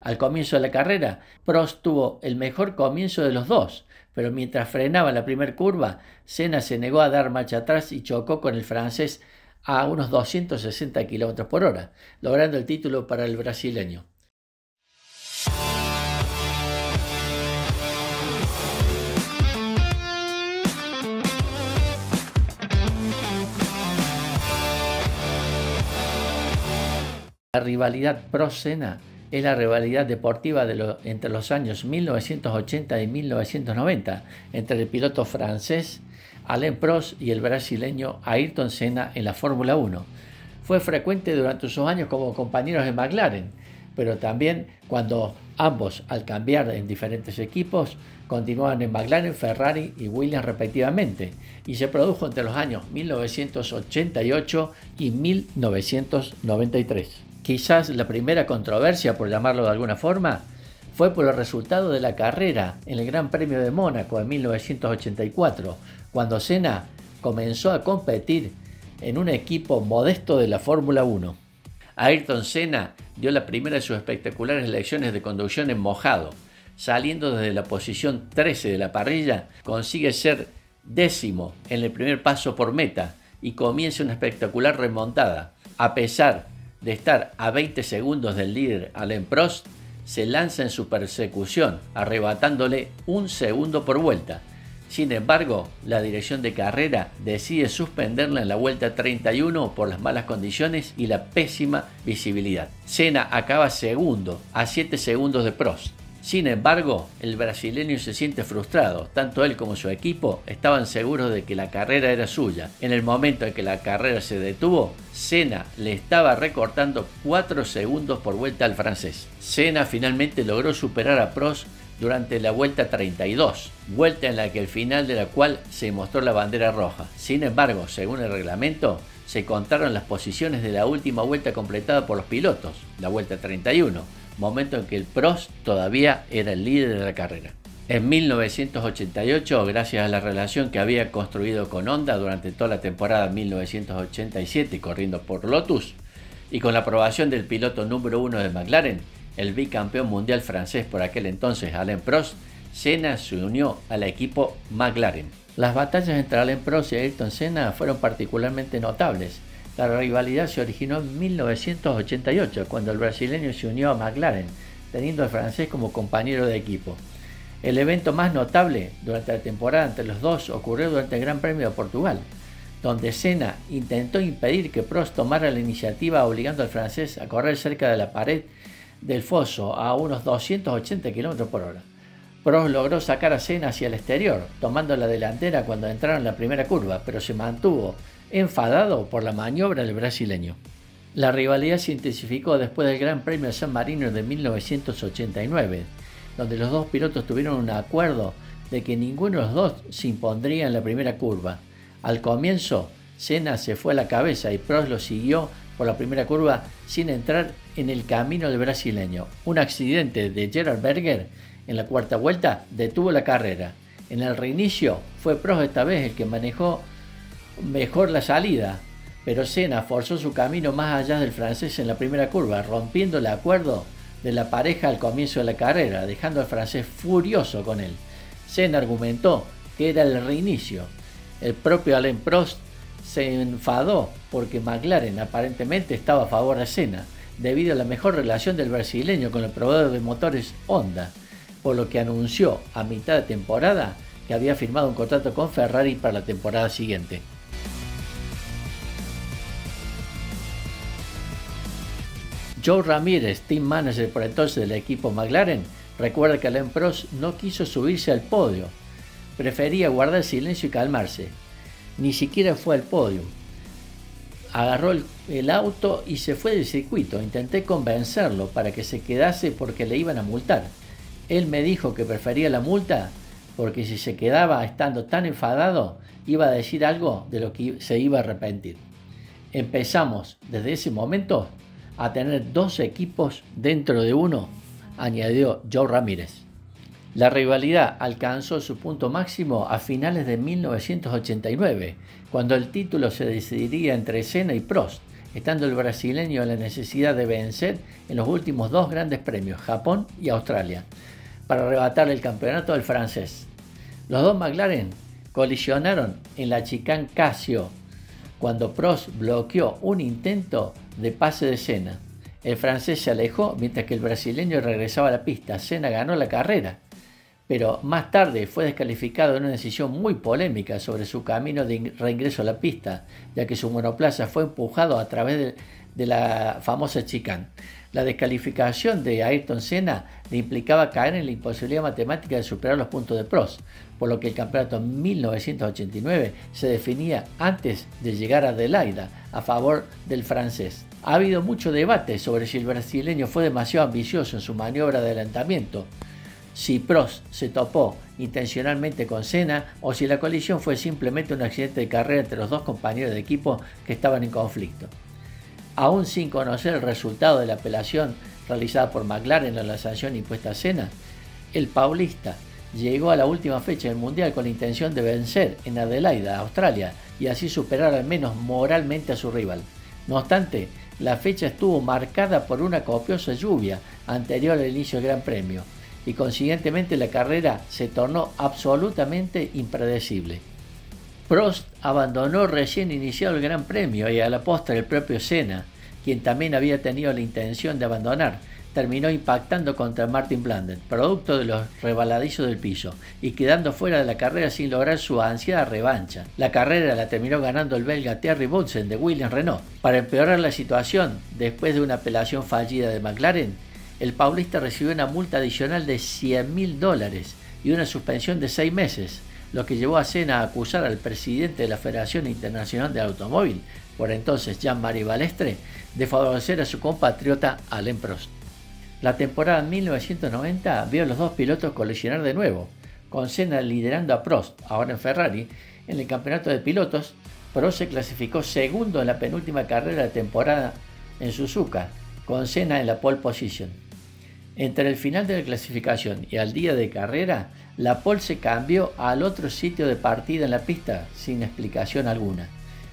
Al comienzo de la carrera, Prost tuvo el mejor comienzo de los dos, pero mientras frenaba en la primera curva, Senna se negó a dar marcha atrás y chocó con el francés a unos 260 km por hora, logrando el título para el brasileño. La rivalidad Prost-Senna es la rivalidad deportiva entre los años 1980 y 1990 entre el piloto francés Alain Prost y el brasileño Ayrton Senna en la Fórmula 1. Fue frecuente durante sus años como compañeros de McLaren, pero también cuando ambos, al cambiar en diferentes equipos, continuaban en McLaren, Ferrari y Williams respectivamente, y se produjo entre los años 1988 y 1993. Quizás la primera controversia, por llamarlo de alguna forma, fue por el resultado de la carrera en el Gran Premio de Mónaco en 1984, cuando Senna comenzó a competir en un equipo modesto de la Fórmula 1. Ayrton Senna dio la primera de sus espectaculares lecciones de conducción en mojado. Saliendo desde la posición 13 de la parrilla, consigue ser 10º en el primer paso por meta y comienza una espectacular remontada. A pesar de estar a 20 segundos del líder Alain Prost, se lanza en su persecución, arrebatándole 1 segundo por vuelta. Sin embargo, la dirección de carrera decide suspenderla en la vuelta 31 por las malas condiciones y la pésima visibilidad. Senna acaba segundo, a 7 segundos de Prost. Sin embargo, el brasileño se siente frustrado. Tanto él como su equipo estaban seguros de que la carrera era suya. En el momento en que la carrera se detuvo, Senna le estaba recortando 4 segundos por vuelta al francés. Senna finalmente logró superar a Prost durante la vuelta 32, vuelta en la que al final de la cual se mostró la bandera roja. Sin embargo, según el reglamento, se contaron las posiciones de la última vuelta completada por los pilotos, la vuelta 31. Momento en que el Prost todavía era el líder de la carrera. En 1988, gracias a la relación que había construido con Honda durante toda la temporada 1987 corriendo por Lotus, y con la aprobación del piloto número 1 de McLaren, el bicampeón mundial francés por aquel entonces Alain Prost, Senna se unió al equipo McLaren. Las batallas entre Alain Prost y Ayrton Senna fueron particularmente notables. La rivalidad se originó en 1988, cuando el brasileño se unió a McLaren, teniendo al francés como compañero de equipo. El evento más notable durante la temporada entre los dos ocurrió durante el Gran Premio de Portugal, donde Senna intentó impedir que Prost tomara la iniciativa, obligando al francés a correr cerca de la pared del foso a unos 280 km por hora. Prost logró sacar a Senna hacia el exterior, tomando la delantera cuando entraron en la primera curva, pero se mantuvo enfadado por la maniobra del brasileño. La rivalidad se intensificó después del Gran Premio de San Marino de 1989, donde los dos pilotos tuvieron un acuerdo de que ninguno de los dos se impondría en la primera curva. Al comienzo, Senna se fue a la cabeza y Prost lo siguió por la primera curva sin entrar en el camino del brasileño. Un accidente de Gerhard Berger en la cuarta vuelta detuvo la carrera. En el reinicio fue Prost esta vez el que manejó mejor la salida, pero Senna forzó su camino más allá del francés en la primera curva, rompiendo el acuerdo de la pareja al comienzo de la carrera, dejando al francés furioso con él. Senna argumentó que era el reinicio. El propio Alain Prost se enfadó porque McLaren aparentemente estaba a favor de Senna, debido a la mejor relación del brasileño con el proveedor de motores Honda, por lo que anunció a mitad de temporada que había firmado un contrato con Ferrari para la temporada siguiente. Joe Ramírez, team manager por entonces del equipo McLaren, recuerda que Alain Prost no quiso subirse al podio, prefería guardar silencio y calmarse. Ni siquiera fue al podio. Agarró el auto y se fue del circuito. Intenté convencerlo para que se quedase porque le iban a multar. Él me dijo que prefería la multa porque si se quedaba estando tan enfadado iba a decir algo de lo que se iba a arrepentir. Empezamos desde ese momento a tener 2 equipos dentro de uno, añadió Joe Ramírez. La rivalidad alcanzó su punto máximo a finales de 1989, cuando el título se decidiría entre Senna y Prost. estando el brasileño en la necesidad de vencer en los últimos dos grandes premios, Japón y Australia, para arrebatarle el campeonato al francés. Los dos McLaren colisionaron en la chicane Casio cuando Prost bloqueó un intento de pase de Senna. El francés se alejó mientras que el brasileño regresaba a la pista. Senna ganó la carrera, pero más tarde fue descalificado en una decisión muy polémica sobre su camino de reingreso a la pista, ya que su monoplaza fue empujado a través de la famosa chicane. La descalificación de Ayrton Senna le implicaba caer en la imposibilidad matemática de superar los puntos de Prost, por lo que el campeonato en 1989 se definía antes de llegar a Adelaida a favor del francés. Ha habido mucho debate sobre si el brasileño fue demasiado ambicioso en su maniobra de adelantamiento, si Prost se topó intencionalmente con Senna o si la colisión fue simplemente un accidente de carrera entre los dos compañeros de equipo que estaban en conflicto. Aún sin conocer el resultado de la apelación realizada por McLaren a la sanción impuesta a Senna, el paulista llegó a la última fecha del Mundial con la intención de vencer en Adelaida, Australia, y así superar al menos moralmente a su rival. No obstante, la fecha estuvo marcada por una copiosa lluvia anterior al inicio del Gran Premio, y consiguientemente la carrera se tornó absolutamente impredecible. Prost abandonó recién iniciado el Gran Premio y a la postre el propio Senna, quien también había tenido la intención de abandonar, terminó impactando contra Martin Blundell, producto de los rebaladizos del piso, y quedando fuera de la carrera sin lograr su ansiada revancha. La carrera la terminó ganando el belga Thierry Boutsen de Williams-Renault. Para empeorar la situación, después de una apelación fallida de McLaren, el paulista recibió una multa adicional de $100.000 y una suspensión de 6 meses, lo que llevó a Senna a acusar al presidente de la Federación Internacional del Automóvil, por entonces Jean-Marie Balestre, de favorecer a su compatriota Alain Prost. La temporada 1990 vio a los dos pilotos colisionar de nuevo, con Senna liderando a Prost, ahora en Ferrari. En el campeonato de pilotos, Prost se clasificó segundo en la penúltima carrera de temporada en Suzuka, con Senna en la pole position. Entre el final de la clasificación y al día de carrera, la pole se cambió al otro sitio de partida en la pista sin explicación alguna.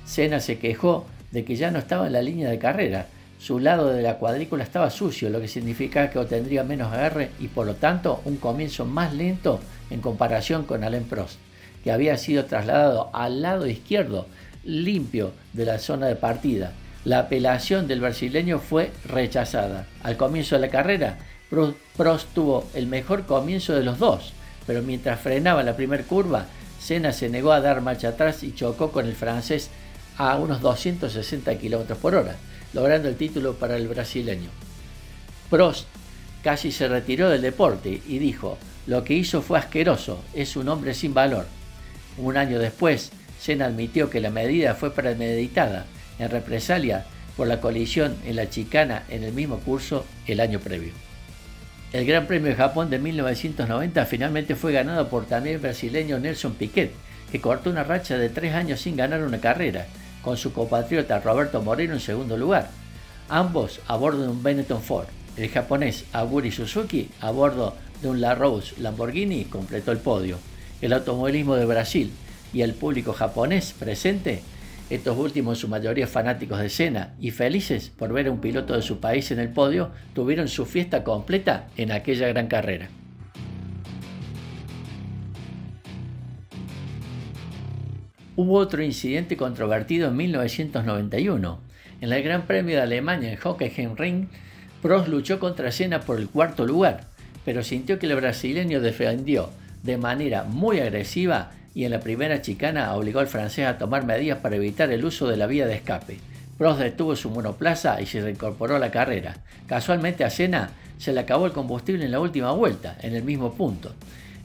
Senna se quejó de que ya no estaba en la línea de carrera. Su lado de la cuadrícula estaba sucio, lo que significaba que obtendría menos agarre y por lo tanto un comienzo más lento en comparación con Alain Prost, que había sido trasladado al lado izquierdo, limpio de la zona de partida. La apelación del brasileño fue rechazada. Al comienzo de la carrera, Prost tuvo el mejor comienzo de los dos, pero mientras frenaba la primera curva, Senna se negó a dar marcha atrás y chocó con el francés a unos 260 km por hora, logrando el título para el brasileño. Prost casi se retiró del deporte y dijo: "Lo que hizo fue asqueroso, es un hombre sin valor". Un año después, Senna admitió que la medida fue premeditada, en represalia por la colisión en la chicana en el mismo curso el año previo. El Gran Premio de Japón de 1990 finalmente fue ganado por también el brasileño Nelson Piquet, que cortó una racha de 3 años sin ganar una carrera, con su compatriota Roberto Moreno en segundo lugar, ambos a bordo de un Benetton Ford. El japonés Aguri Suzuki, a bordo de un La Rose Lamborghini, completó el podio. El automovilismo de Brasil y el público japonés presente, estos últimos en su mayoría fanáticos de Senna y felices por ver a un piloto de su país en el podio, tuvieron su fiesta completa en aquella gran carrera. Hubo otro incidente controvertido en 1991. En el Gran Premio de Alemania en Hockenheimring, Prost luchó contra Senna por el cuarto lugar, pero sintió que el brasileño defendió de manera muy agresiva y en la primera chicana obligó al francés a tomar medidas para evitar el uso de la vía de escape. Prost detuvo su monoplaza y se reincorporó a la carrera. Casualmente a Senna se le acabó el combustible en la última vuelta, en el mismo punto.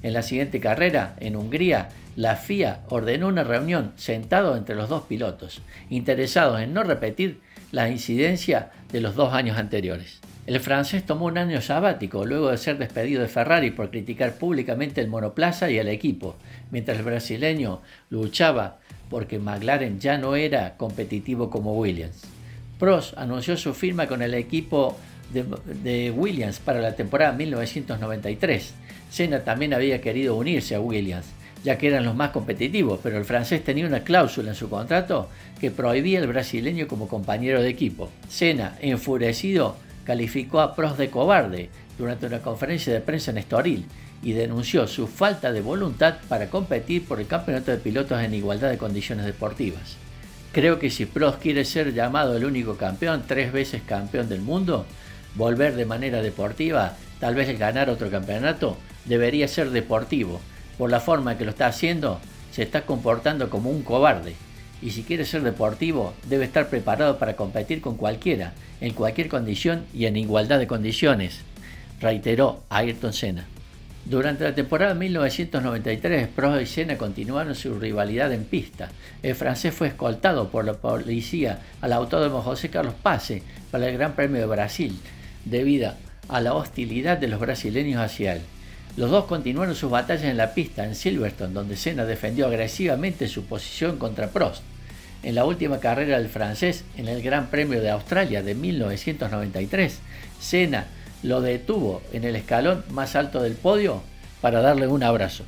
En la siguiente carrera, en Hungría, la FIA ordenó una reunión sentado entre los dos pilotos, interesados en no repetir la incidencia de los 2 años anteriores. El francés tomó un año sabático luego de ser despedido de Ferrari por criticar públicamente el monoplaza y el equipo, mientras el brasileño luchaba porque McLaren ya no era competitivo como Williams. Prost anunció su firma con el equipo de Williams para la temporada 1993. Senna también había querido unirse a Williams, ya que eran los más competitivos, pero el francés tenía una cláusula en su contrato que prohibía al brasileño como compañero de equipo. Senna, enfurecido, calificó a Prost de cobarde durante una conferencia de prensa en Estoril y denunció su falta de voluntad para competir por el campeonato de pilotos en igualdad de condiciones deportivas. Creo que si Prost quiere ser llamado el único campeón, 3 veces campeón del mundo, volver de manera deportiva, tal vez ganar otro campeonato, debería ser deportivo. Por la forma que lo está haciendo, se está comportando como un cobarde. Y si quiere ser deportivo, debe estar preparado para competir con cualquiera, en cualquier condición y en igualdad de condiciones, reiteró Ayrton Senna. Durante la temporada 1993, Prost y Senna continuaron su rivalidad en pista. El francés fue escoltado por la policía al autódromo José Carlos Pace para el Gran Premio de Brasil, debido a la hostilidad de los brasileños hacia él. Los dos continuaron sus batallas en la pista en Silverstone, donde Senna defendió agresivamente su posición contra Prost. En la última carrera del francés, en el Gran Premio de Australia de 1993, Senna lo detuvo en el escalón más alto del podio para darle un abrazo.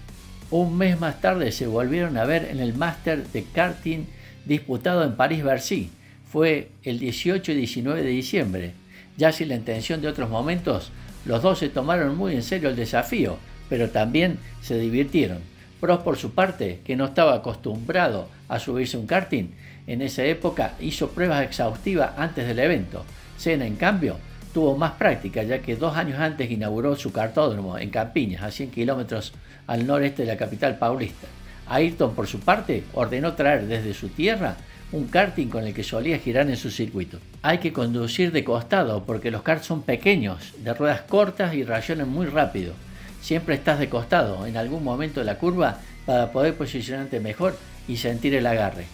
Un mes más tarde se volvieron a ver en el Master de karting disputado en París-Bercy. Fue el 18 y 19 de diciembre. Ya sin la intención de otros momentos, los dos se tomaron muy en serio el desafío, pero también se divirtieron. Prost, por su parte, que no estaba acostumbrado a subirse un karting, en esa época hizo pruebas exhaustivas antes del evento. Senna, en cambio, tuvo más práctica, ya que 2 años antes inauguró su kartódromo en Campiñas, a 100 kilómetros al noreste de la capital paulista. Ayrton, por su parte, ordenó traer desde su tierra un karting con el que solía girar en su circuito. Hay que conducir de costado porque los karts son pequeños, de ruedas cortas y rayonan muy rápido. Siempre estás de costado en algún momento de la curva para poder posicionarte mejor y sentir el agarre.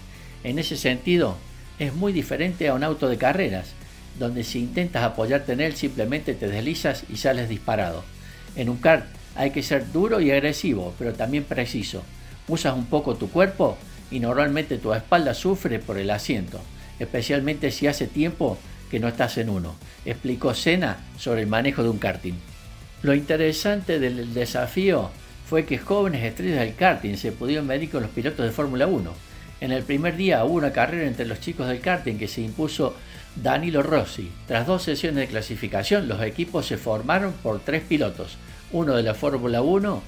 En ese sentido, es muy diferente a un auto de carreras, donde si intentas apoyarte en él simplemente te deslizas y sales disparado. En un kart hay que ser duro y agresivo, pero también preciso. Usas un poco tu cuerpo y normalmente tu espalda sufre por el asiento, especialmente si hace tiempo que no estás en uno, explicó Senna sobre el manejo de un karting. Lo interesante del desafío fue que jóvenes estrellas del karting se pudieron medir con los pilotos de Fórmula 1. En el primer día hubo una carrera entre los chicos del karting que se impuso Danilo Rossi. Tras 2 sesiones de clasificación, los equipos se formaron por 3 pilotos, uno de la Fórmula 1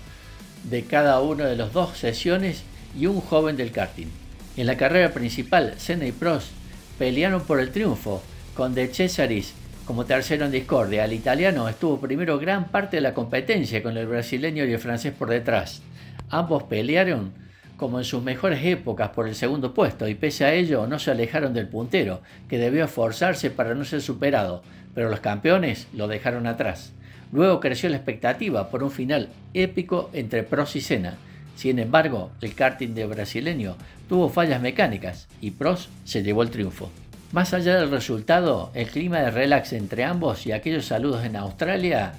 de cada una de las 2 sesiones y un joven del karting. En la carrera principal, Senna y Prost pelearon por el triunfo, con De Cesaris como tercero en discordia. El italiano estuvo primero gran parte de la competencia, con el brasileño y el francés por detrás. Ambos pelearon como en sus mejores épocas por el segundo puesto y pese a ello no se alejaron del puntero, que debió esforzarse para no ser superado, pero los campeones lo dejaron atrás. Luego creció la expectativa por un final épico entre Prost y Senna. Sin embargo, el karting de brasileño tuvo fallas mecánicas y Prost se llevó el triunfo. Más allá del resultado, el clima de relax entre ambos y aquellos saludos en Australia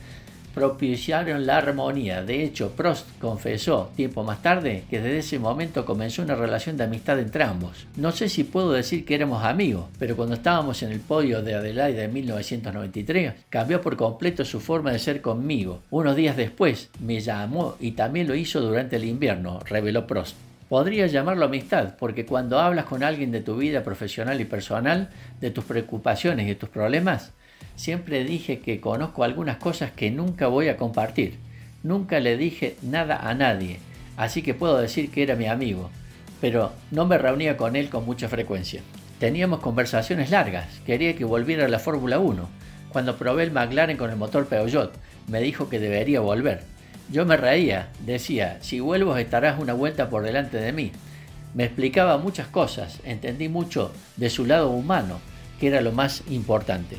propiciaron la armonía. De hecho, Prost confesó tiempo más tarde que desde ese momento comenzó una relación de amistad entre ambos. No sé si puedo decir que éramos amigos, pero cuando estábamos en el podio de Adelaide en 1993, cambió por completo su forma de ser conmigo. Unos días después me llamó y también lo hizo durante el invierno, reveló Prost. Podría llamarlo amistad, porque cuando hablas con alguien de tu vida profesional y personal, de tus preocupaciones y de tus problemas, siempre dije que conozco algunas cosas que nunca voy a compartir. Nunca le dije nada a nadie, así que puedo decir que era mi amigo, pero no me reunía con él con mucha frecuencia. Teníamos conversaciones largas, quería que volviera a la Fórmula 1. Cuando probé el McLaren con el motor Peugeot, me dijo que debería volver. Yo me reía, decía, si vuelvo estarás una vuelta por delante de mí. Me explicaba muchas cosas, entendí mucho de su lado humano, que era lo más importante.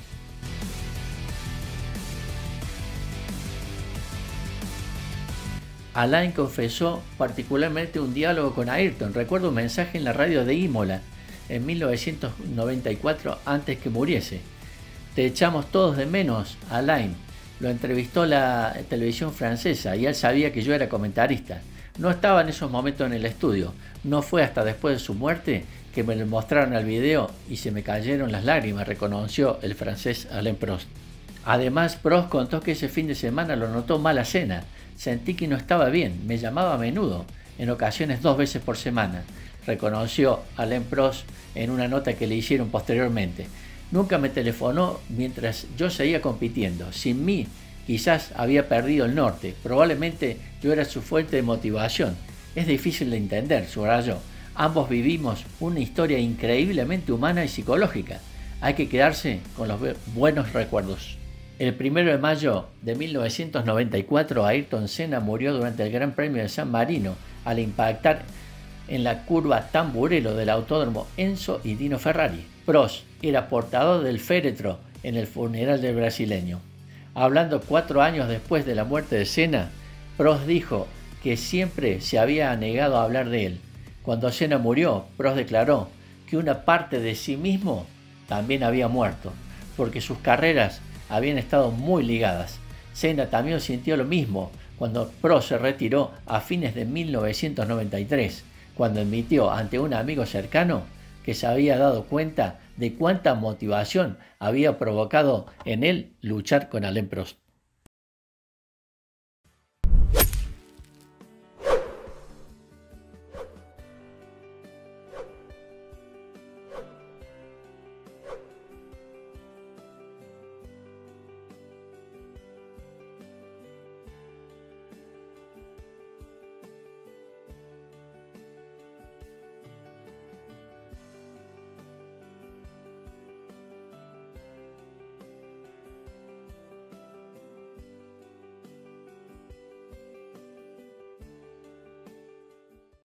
Alain confesó particularmente un diálogo con Ayrton. Recuerdo un mensaje en la radio de Imola en 1994 antes que muriese. Te echamos todos de menos, Alain. Lo entrevistó la televisión francesa y él sabía que yo era comentarista. No estaba en esos momentos en el estudio. No fue hasta después de su muerte que me lo mostraron al video y se me cayeron las lágrimas, reconoció el francés Alain Prost. Además, Prost contó que ese fin de semana lo notó mal a Senna. Sentí que no estaba bien, me llamaba a menudo. en ocasiones 2 veces por semana, reconoció Alain Prost en una nota que le hicieron posteriormente. Nunca me telefonó mientras yo seguía compitiendo. Sin mí, quizás había perdido el norte. Probablemente yo era su fuente de motivación. Es difícil de entender, subrayó. Ambos vivimos una historia increíblemente humana y psicológica. Hay que quedarse con los buenos recuerdos. El 1 de mayo de 1994, Ayrton Senna murió durante el Gran Premio de San Marino al impactar en la curva Tamburello del autódromo Enzo y Dino Ferrari. Prost era portador del féretro en el funeral del brasileño. Hablando 4 años después de la muerte de Senna, Prost dijo que siempre se había negado a hablar de él. Cuando Senna murió, Prost declaró que una parte de sí mismo también había muerto, porque sus carreras habían estado muy ligadas. Senna también sintió lo mismo cuando Prost se retiró a fines de 1993, cuando admitió ante un amigo cercano que se había dado cuenta de cuánta motivación había provocado en él luchar con Alain Prost.